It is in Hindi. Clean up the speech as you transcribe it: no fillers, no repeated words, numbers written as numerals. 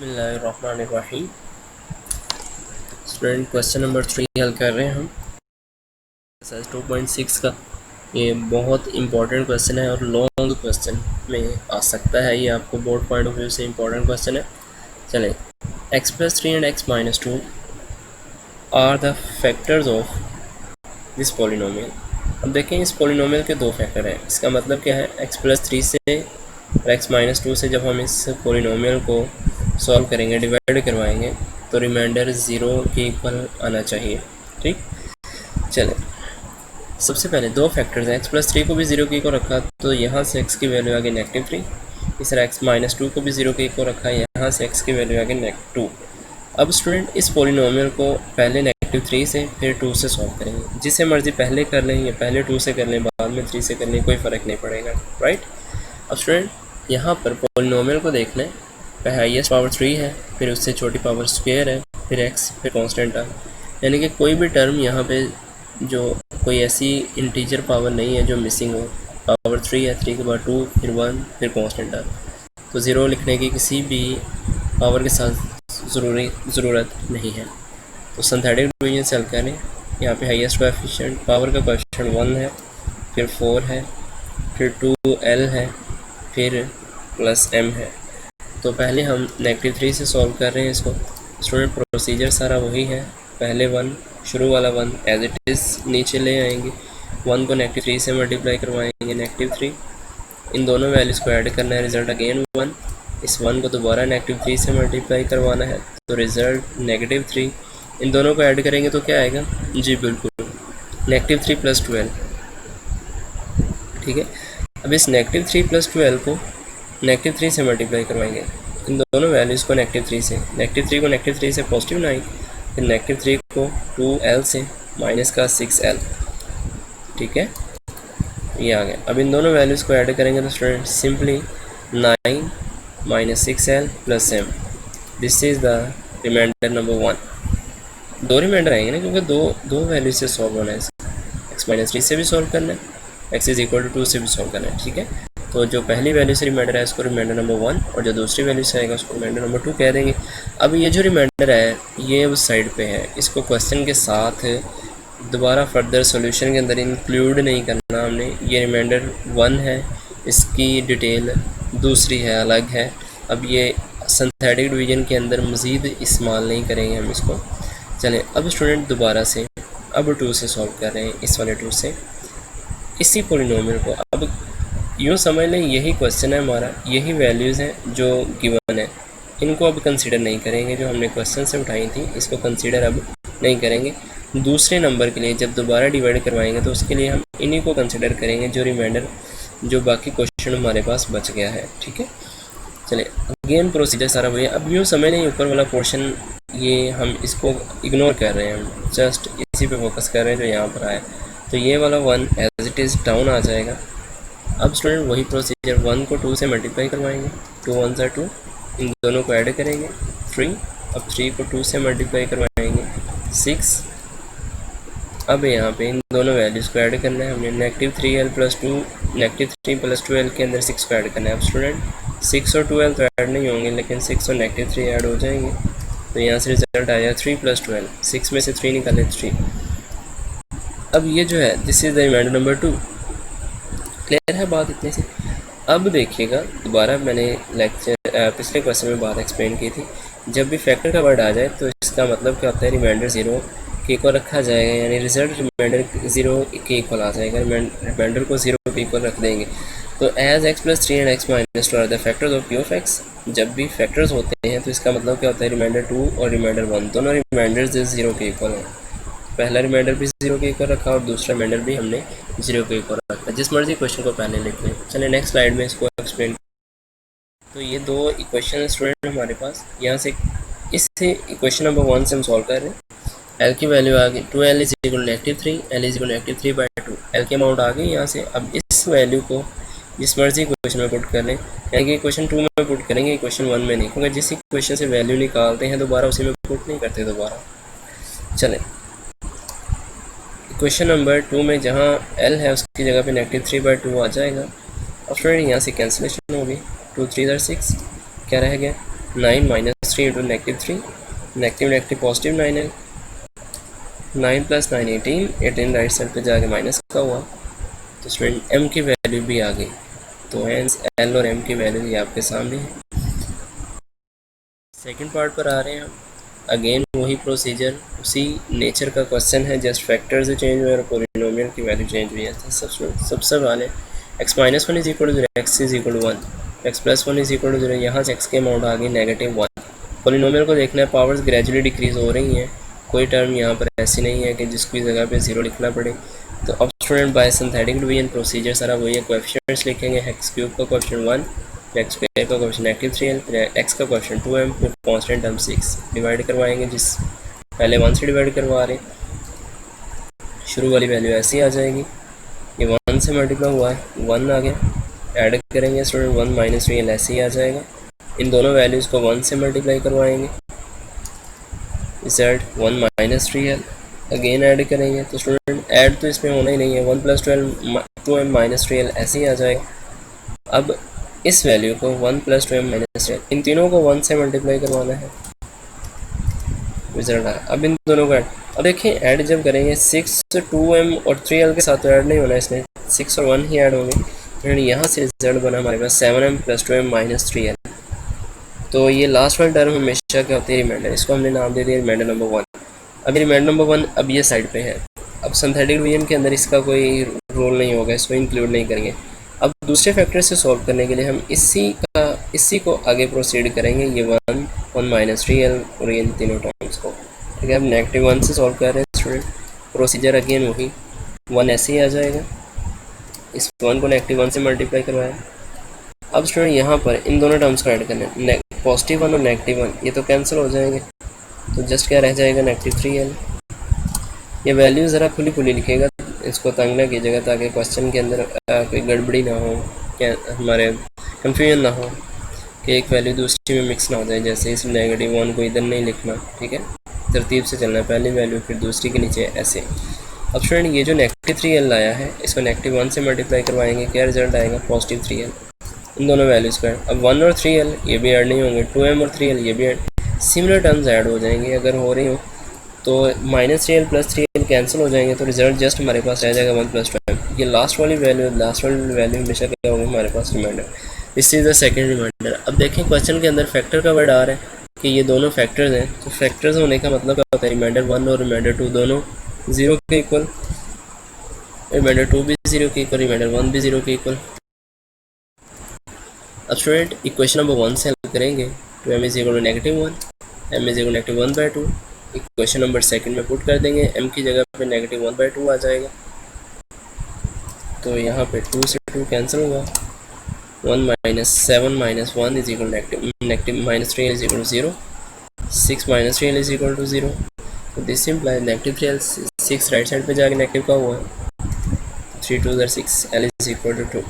बिस्मिल्लाहिर्रहमानिर्रहीम। स्टूडेंट क्वेश्चन नंबर 3 हल कर रहे हैं हम एक्सरसाइज 2.6 का। ये बहुत इंपॉर्टेंट क्वेश्चन है और लॉन्ग क्वेश्चन में आ सकता है। ये आपको बोर्ड पॉइंट ऑफ व्यू से इंपॉर्टेंट क्वेश्चन है। चलें, x+3 and x-2 are the factors of this polynomial. अब देखें, इस पॉलिनोमियल के दो फैक्टर हैं। इसका मतलब क्या है, x+3 से और x-2 से जब हम इस पॉलिनोमियल को सॉल्व करेंगे, डिवाइड करवाएंगे, तो रिमाइंडर 0 के इक्वल आना चाहिए। ठीक, चलें, सबसे पहले दो फैक्टर्स हैं। x+3 को भी 0 के इक्वल रखा तो यहाँ से x की वैल्यू आ गई -3। तीसरा x-2 को भी 0 के इक्वल रखा है, यहाँ से x की वैल्यू आ गई -2। अब स्टूडेंट इस पॉलिनोमियल को पहले -3 से फिर 2 से सॉल्व करेंगे। जिसे मर्जी पहले कर लें या पहले 2 से कर लें, बाद में 3 से कर लें, कोई फ़र्क नहीं पड़ेगा। राइट। अब स्टूडेंट यहाँ पर पॉलिनोमियल को देख लें, हाईएस्ट पावर 3 है, फिर उससे छोटी पावर स्क्वायर है, फिर x, फिर कांस्टेंट है। यानी कि कोई भी टर्म यहाँ पे जो कोई ऐसी इंटीजर पावर नहीं है जो मिसिंग हो। पावर 3 है, 3 के बाद 2, फिर 1, फिर कांस्टेंट है। तो 0 लिखने की किसी भी पावर के साथ ज़रूरत नहीं है। तो सिंथेटिक डिवीजन से हल करें। यहाँ पे हाईएस्ट कोएफिशिएंट पावर का कोएफिशिएंट 1 है, फिर 4 है, फिर 2l है, फिर +m है। तो पहले हम -3 से सॉल्व कर रहे हैं इसको। स्टूडेंट प्रोसीजर सारा वही है। पहले 1, शुरू वाला 1 एज इट इज़ नीचे ले आएंगे। 1 को -3 से मल्टीप्लाई करवाएंगे, -3। इन दोनों वैल्यूज़ को ऐड करना है, रिज़ल्ट अगेन 1। इस 1 को दोबारा -3 से मल्टीप्लाई करवाना है, तो रिज़ल्ट -3। इन दोनों को ऐड करेंगे तो क्या आएगा? जी बिल्कुल, -3 + 12। ठीक है। अब इस -3 + 12 को -3 से मल्टीप्लाई करवाएंगे। इन दोनों वैल्यूज़ को -3 से, -3 को -3 से पॉजिटिव 9, फिर -3 को 2l से माइनस का 6l। ठीक है, ये आ गया। अब इन दोनों वैल्यूज़ को ऐड करेंगे तो student simply 9 - 6l + m, this is the remainder number 1। दो रिमाइंडर आएंगे ना, क्योंकि दो वैल्यू से सॉल्व होना है। x-3 से भी सॉल्व करना है, x = 2 से भी सॉल्व करना है। ठीक है, तो जो पहली वैल्यू से रिमाइंडर है उसको रिमाइंडर नंबर 1, और जो दूसरी वैल्यू से आएगा उसको रिमाइंडर नंबर 2 कह देंगे। अब ये जो रिमाइंडर है ये उस साइड पे है, इसको क्वेश्चन के साथ दोबारा फर्दर सॉल्यूशन के अंदर इंक्लूड नहीं करना हमने। ये रिमाइंडर 1 है, इसकी डिटेल दूसरी है, अलग है। अब ये सिंथेटिक डिवीजन के अंदर मज़ीद इस्तेमाल नहीं करेंगे हम इसको। चलें, अब स्टूडेंट दोबारा से अब 2 से सॉल्व कर रहे हैं, इस वाले 2 से इसी पॉलिनोमियल को। अब यूँ समझ लें यही क्वेश्चन है हमारा, यही वैल्यूज़ हैं जो गिवन है, इनको अब कंसीडर नहीं करेंगे। जो हमने क्वेश्चन से उठाई थी इसको कंसीडर अब नहीं करेंगे। दूसरे नंबर के लिए जब दोबारा डिवाइड करवाएंगे तो उसके लिए हम इन्हीं को कंसीडर करेंगे, जो रिमाइंडर जो बाकी क्वेश्चन हमारे पास बच गया है। ठीक है, चलिए अगेन प्रोसीजर सारा वही है। अब यूँ समझ लें ऊपर वाला पोर्शन ये हम इसको इग्नोर कर रहे हैं, हम जस्ट इसी पे फोकस कर रहे हैं जो यहाँ पर आया। तो ये वाला 1 एज इट इज़ डाउन आ जाएगा। अब स्टूडेंट वही प्रोसीजर, 1 को 2 से मल्टीप्लाई करवाएंगे, 2 1 ज़ा 2, इन दोनों को ऐड करेंगे 3। अब 3 को 2 से मल्टीप्लाई करवाएंगे 6। अब यहाँ पे इन दोनों वैल्यूज़ को ऐड करना है हमने। -3l + 2, -3 + 2l के अंदर 6 को ऐड करना है। अब स्टूडेंट 6 और 2l तो ऐड नहीं होंगे, लेकिन 6 और -3 ऐड हो जाएंगे। तो यहाँ से रिजल्ट आया 3 + 12। 6 में से 3 निकाले 3। अब ये जो है this is the remainder number 2। Clear है बात इतने से? अब देखिएगा, दोबारा मैंने लेक्चर पिछले क्वेश्चन में बात एक्सप्लेन की थी, जब भी फैक्टर का वर्ड आ जाए तो इसका मतलब क्या होता है, रिमाइंडर 0 के इक्वल रखा जाएगा, यानी रिजल्ट रिमाइंडर 0 के इक्वल आ जाएगा। रिमाइंडर को 0 के इक्वल रख देंगे। तो as x+3 and x-2 are the factors of p(x)। जब भी फैक्टर्स होते हैं तो इसका मतलब क्या होता है, रिमाइंडर 2 और रिमाइंडर 1 दोनों रिमाइंडर्स 0 के इक्वल हैं। पहला रिमाइंडर भी 0 के इक्वल रखा और दूसरा रिमाइंडर भी हमने 0 के इक्वल रखा। जिस मर्जी क्वेश्चन को पहले लिख लें। चलिए नेक्स्ट स्लाइड में इसको एक्सप्लेन। तो ये दो इक्वेशन स्टूडेंट हमारे पास, यहाँ से इससे इक्वेशन नंबर 1 से हम सॉल्व कर रहे हैं। एल की वैल्यू आ गई 2l = -3, l = -3/2। एल के अमाउंट आ गई यहाँ से। अब इस वैल्यू को जिस मर्जी इक्वेशन में पुट कर लें, यानी कि इक्वेशन 2 में पुट करेंगे, इक्वेशन 1 में नहीं, क्योंकि जिस इक्वेशन से वैल्यू निकालते हैं दोबारा उसी में पुट नहीं करते दोबारा। चलें, इक्वेशन नंबर 2 में जहाँ l है उसकी जगह पे -3/2 आ जाएगा। और फिर यहाँ से कैंसिलेशन होगी, 2 3 = 6, क्या रह गया 9 minus 3 into negative 3, negative negative positive 9 है, 9 प्लस 9 18, 18 राइट साइड पे जाके माइनस का हुआ, तो स्टूडेंट m की वैल्यू भी आ गई। तो हेंस l और m की वैल्यू ये आपके सामने है। सेकंड पार्ट पर आ रहे हैं हम। अगेन वही प्रोसीजर, उसी नेचर का क्वेश्चन है, जस्ट फैक्टर से चेंज हुए और पोलिनोमियल की वैल्यू चेंज हुई है। सबसे पहले x minus one is equal to zero, x is equal to one, x plus one is equal to zero, यहाँ से x के अमाउंट आ गई नेगेटिव वन। पोलिनोमियल को देखना है, पावर्स ग्रेजुअली डिक्रीज हो रही हैं, कोई टर्म यहाँ पर ऐसी नहीं है कि जिसकी जगह पे ज़ीरो लिखना पड़े। तो अब student bye synthetic division procedure सारा वही है, कोएफिशिएंट्स लिखेंगे, एक्स क्यूब का कोएफिशिएंट 1, एक्स स्क्वायर का कोएफिशिएंट नेगेटिव 3l, फिर एक्स का कोएफिशिएंट 2m, फिर कांस्टेंट टर्म 6 डिवाइड करवाएंगे, जिस पहले 1 से डिवाइड करवा रहे, शुरू वाली वैल्यू ऐसी आ जाएगी, ये 1 से मल्टीप्लाई हुआ है, 1 आ गया, ऐड करेंगे स्टूडेंट 1 माइनस 3l ऐसे ही आ जाएगा। इन दोनों वैल्यूज़ को 1 से मल्टीप्लाई करवाएंगे, result 1 minus 3l, again add करेंगे, तो स्टूडेंट ऐड तो इसमें होना ही नहीं है, 1 प्लस 2m माइनस 3l ऐसे ही आ जाएगा। अब इस वैल्यू को 1 प्लस 2m माइनस 3l, इन तीनों को 1 से मल्टीप्लाई करवाना है, रिजल्ट आया। अब इन दोनों को ऐड, अब देखिए ऐड जब करेंगे 6 2m और 3l के साथ तो ऐड नहीं होना, इसमें 6 और 1 ही ऐड होंगे, फिर यहाँ से रिजल्ट बना हमारे पास 7m plus 2m minus 3l। तो ये लास्ट वाली टर्म हमेशा क्या होती है, रिमाइंडर, इसको हमने नाम दे दिया रिमाइंडर नंबर 1। अब रिमाइंडर नंबर 1 अब ये साइड पे है, अब सिंथेटिक डिवीजन के अंदर इसका कोई रोल नहीं होगा, इसको इंक्लूड नहीं करेंगे। अब दूसरे फैक्टर से सॉल्व करने के लिए हम इसी को आगे प्रोसीड करेंगे, ये 1 माइनस 3l और इन तीनों टर्म्स को, ठीक है। अब नेगेटिव 1 से सॉल्व कर रहे हैं स्टूडेंट, प्रोसीजर अगेन वही, 1 ऐसे ही आ जाएगा, इस 1 को नेगेटिव 1 से मल्टीप्लाई करवाया। अब स्टूडेंट यहाँ पर इन दोनों टर्म्स को ऐड करना है, पॉजिटिव 1 और नेगेटिव 1 ये तो कैंसिल हो जाएंगे, तो जस्ट क्या रह जाएगा नेगेटिव 3l। ये वैल्यू ज़रा खुली खुली लिखेगा, इसको तंग ना कीजिएगा ताकि क्वेश्चन के अंदर कोई गड़बड़ी ना हो, क्या हमारे कन्फ्यूजन ना हो कि एक वैल्यू दूसरी में मिक्स ना हो जाए, जैसे इस नेगेटिव 1 को इधर नहीं लिखना, ठीक है, तरतीब से चलना, पहली वैल्यू फिर दूसरी के नीचे ऐसे। अब स्टूडेंट ये जो नेगेटिव 3l आया है, इसको नेगेटिव 1 से मल्टीप्लाई करवाएंगे, क्या रिजल्ट आएगा, पॉजिटिव 3l। इन दोनों वैल्यूज़ को अब 1 और 3l ये भी ऐड नहीं होंगे, 2m और 3l ये भी ऐड, सिमिलर टर्म्स ऐड हो जाएंगे, अगर हो रही हो तो minus 3l plus 3l cancel हो जाएंगे, तो रिजल्ट जस्ट हमारे पास रह जाएगा 1 प्लस 2m। ये लास्ट वाली वैल्यू हमेशा क्या होगी हमारे पास, reminder, this is the second reminder. अब देखें क्वेश्चन के अंदर फैक्टर का वर्ड आ रहा है कि ये दोनों फैक्टर्स हैं, तो फैक्टर्स होने का मतलब क्या होता है, रिमाइंडर 1 और रिमाइंडर 2 दोनों 0 के इक्वल, रिमाइंडर 2 भी 0 के इक्वल, रिमाइंडर 1 भी 0 के इक्वल। अब स्टूडेंट इक्वेशन नंबर 1 से हल करेंगे, तो m is equal to negative 1, m is equal negative 1/2, equation number second में पुट कर देंगे, m की जगह पे नेगेटिव 1/2 आ जाएगा, तो यहाँ पे 2 से 2 कैंसिल हुआ, 1 minus 7 minus 1 is equal negative minus 3 is equal to 0, 6 minus 3 is equal to 0, तो this implies negative 3l, 6 right side पे जाके नेगेटिव का हुआ, 3 2 6, l इज इक्वल टू 2।